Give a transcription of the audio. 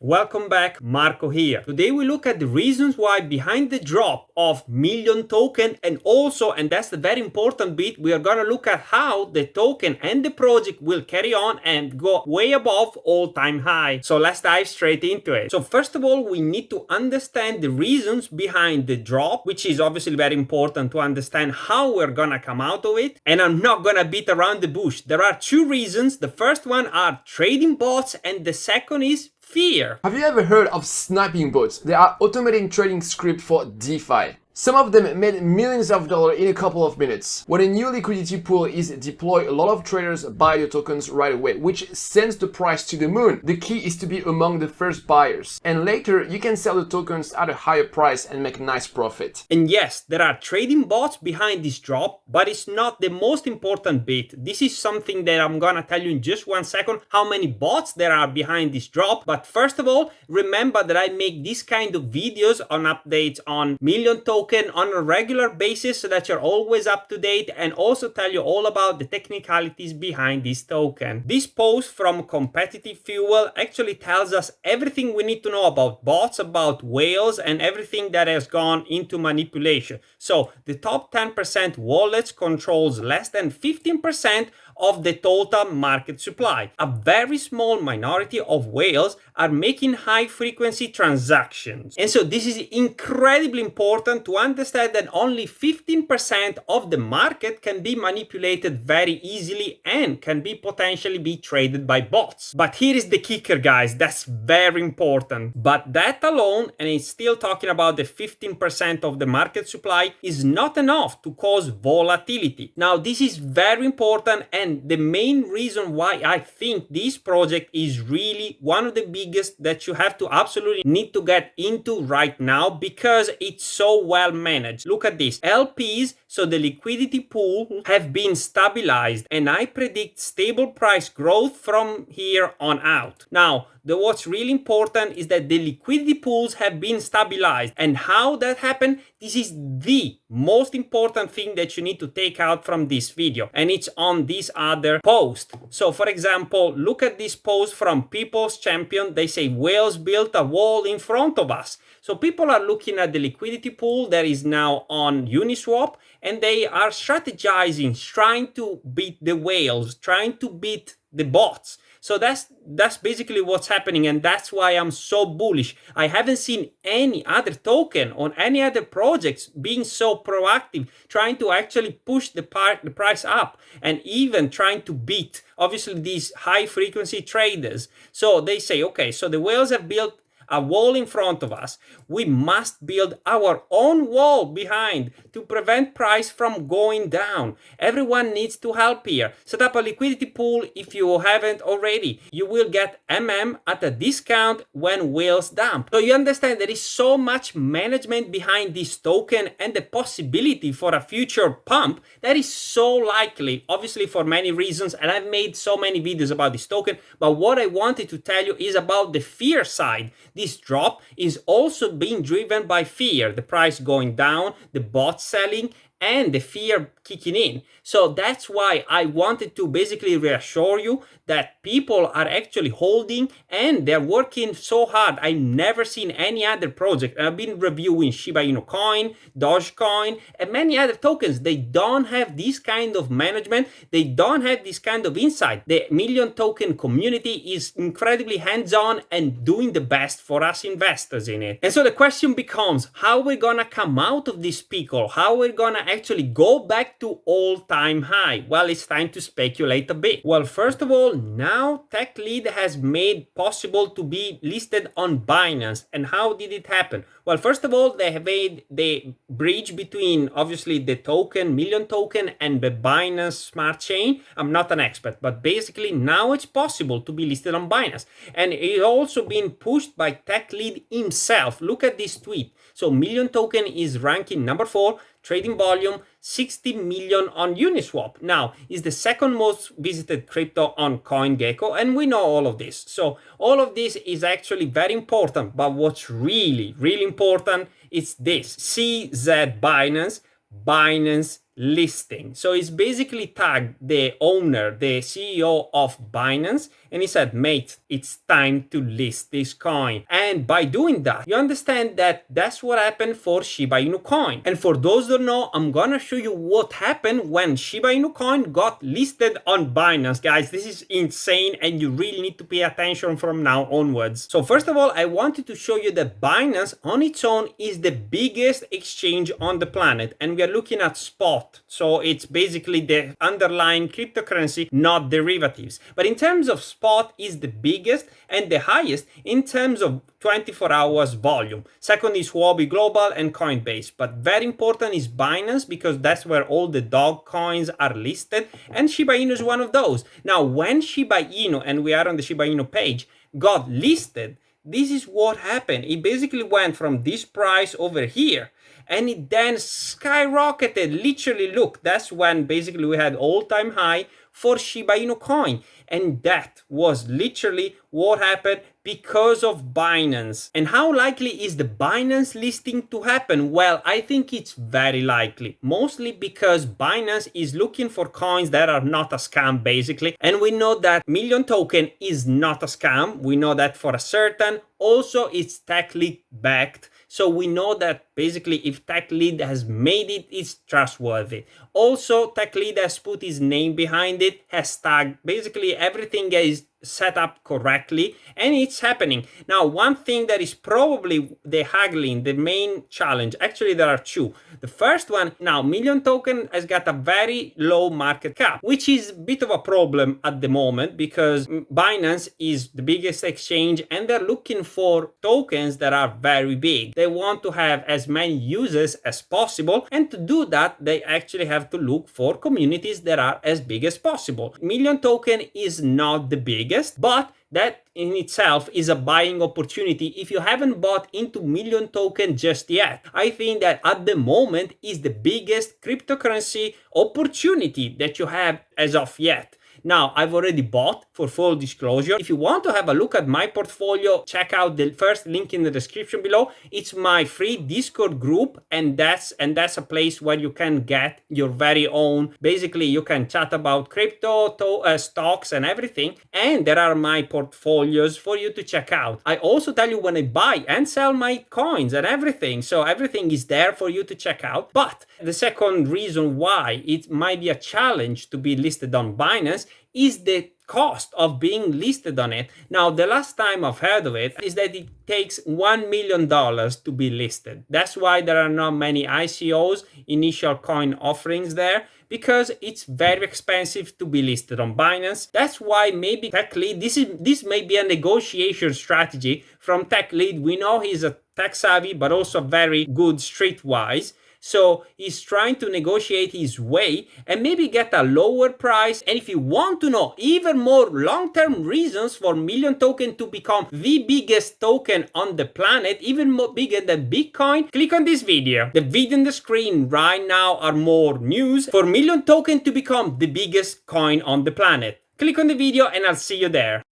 welcome back, Marco here. Today we look at the reasons why behind the drop of million token, and also, and that's the very important bit, we are gonna look at how the token and the project will carry on and go way above all-time high. So let's dive straight into it. So first of all, we need to understand the reasons behind the drop, which is obviously very important to understand how we're gonna come out of it. And I'm not gonna beat around the bush. There are two reasons. The first one are trading bots, and the second is fear. Have you ever heard of sniping bots? They are automating trading script for DeFi. Some of them made millions of dollars in a couple of minutes. When a new liquidity pool is deployed, a lot of traders buy the tokens right away, which sends the price to the moon. The key is to be among the first buyers. And later, you can sell the tokens at a higher price and make a nice profit. And yes, there are trading bots behind this drop, but it's not the most important bit. This is something that I'm gonna tell you in just 1 second, how many bots there are behind this drop. But first of all, remember that I make this kind of videos on updates on million tokens on a regular basis so that you're always up to date, and also tell you all about the technicalities behind this token. This post from Competitive Fuel actually tells us everything we need to know about bots, about whales, and everything that has gone into manipulation. So the top 10% wallets controls less than 15% of the total market supply. A very small minority of whales are making high frequency transactions. And so this is incredibly important to understand that only 15% of the market can be manipulated very easily and can be potentially be traded by bots. But here is the kicker, guys, that's very important. But that alone, and it's still talking about the 15% of the market supply, is not enough to cause volatility. Now, this is very important, and the main reason why I think this project is really one of the biggest that you have to absolutely need to get into right now, because it's so well managed. Look at this. LPs, so the liquidity pool, have been stabilized, and I predict stable price growth from here on out. Now, what's really important is that the liquidity pools have been stabilized. And how that happened, this is the most important thing that you need to take out from this video. And it's on this other post. So for example, look at this post from People's Champion. They say whales built a wall in front of us. So people are looking at the liquidity pool that is now on Uniswap, and they are strategizing, trying to beat the whales, trying to beat the bots. So that's basically what's happening, and that's why I'm so bullish. I haven't seen any other token on any other projects being so proactive, trying to actually push the price up, and even trying to beat, obviously, these high frequency traders. So they say, okay, so the whales have built a wall in front of us. We must build our own wall behind to prevent price from going down. Everyone needs to help here. Set up a liquidity pool if you haven't already. You will get at a discount when whales dump. So you understand there is so much management behind this token, and the possibility for a future pump that is so likely, obviously for many reasons, and I've made so many videos about this token. But what I wanted to tell you is about the fear side. This drop is also being driven by fear, the price going down, the bot selling, and the fear kicking in. So that's why I wanted to basically reassure you that people are actually holding, and they're working so hard. I've never seen any other project. I've been reviewing Shiba Inu coin, Dogecoin, and many other tokens. They don't have this kind of management. They don't have this kind of insight. The million token community is incredibly hands-on and doing the best for us investors in it. And so the question becomes, how we're gonna come out of this pickle? How we're gonna actually go back to all-time high? Well, it's time to speculate a bit. Well, first of all, now TechLead has made possible to be listed on Binance. And how did it happen? Well, first of all, they have made the bridge between obviously the token, million token, and the Binance smart chain. I'm not an expert, but basically now it's possible to be listed on Binance. And it's also been pushed by TechLead himself. Look at this tweet. So million token is ranking number 4, trading volume 60 million on Uniswap. Now, is the second most visited crypto on CoinGecko, and we know all of this. So all of this is actually very important, but what's really, really important is this. CZ Binance listing. So it's basically tagged the owner, the CEO of Binance, and he said, mate, it's time to list this coin. And by doing that, you understand that that's what happened for Shiba Inu coin. And for those that don't know, I'm gonna show you what happened when Shiba Inu coin got listed on Binance. Guys, this is insane and you really need to pay attention from now onwards. So first of all, I wanted to show you that Binance on its own is the biggest exchange on the planet, and we are looking at spot. So it's basically the underlying cryptocurrency, not derivatives. But in terms of spot, is the biggest and the highest in terms of 24 hours volume. Second is Huobi Global and Coinbase. But very important is Binance, because that's where all the dog coins are listed, and Shiba Inu is one of those. Now, when Shiba Inu, and we are on the Shiba Inu page, got listed, this is what happened. It basically went from this price over here, and it then skyrocketed. Literally, look, that's when basically we had all-time high for Shiba Inu coin. And that was literally what happened because of Binance. And how likely is the Binance listing to happen? Well, I think it's very likely, mostly because Binance is looking for coins that are not a scam, basically. And we know that Million Token is not a scam. We know that for a certain. Also, it's TechLead backed. So we know that basically if TechLead has made it, it's trustworthy. Also, TechLead has put his name behind it, has tagged, basically everything is set up correctly, and it's happening. Now, one thing that is probably the haggling, the main challenge, actually there are two. The first one, now Million Token has got a very low market cap, which is a bit of a problem at the moment because Binance is the biggest exchange and they're looking for tokens that are very big. They want to have as many users as possible, and to do that, they actually have to look for communities that are as big as possible. Million Token is not the biggest, but that in itself is a buying opportunity if you haven't bought into Million Token just yet. I think that at the moment is the biggest cryptocurrency opportunity that you have as of yet. Now, I've already bought, for full disclosure. If you want to have a look at my portfolio, check out the first link in the description below. It's my free Discord group, and that's a place where you can get your very own. Basically, you can chat about crypto, stocks, and everything. And there are my portfolios for you to check out. I also tell you when I buy and sell my coins and everything. So everything is there for you to check out. But the second reason why it might be a challenge to be listed on Binance is the cost of being listed on it. Now, the last time I've heard of it is that it takes $1 million to be listed. That's why there are not many ICOs, initial coin offerings there, because it's very expensive to be listed on Binance. That's why maybe TechLead, this may be a negotiation strategy from TechLead. We know he's a tech savvy, but also very good streetwise. So he's trying to negotiate his way and maybe get a lower price. And if you want to know even more long-term reasons for Million Token to become the biggest token on the planet, even more bigger than Bitcoin, click on this video. The video on the screen right now are more news for Million Token to become the biggest coin on the planet. Click on the video and I'll see you there.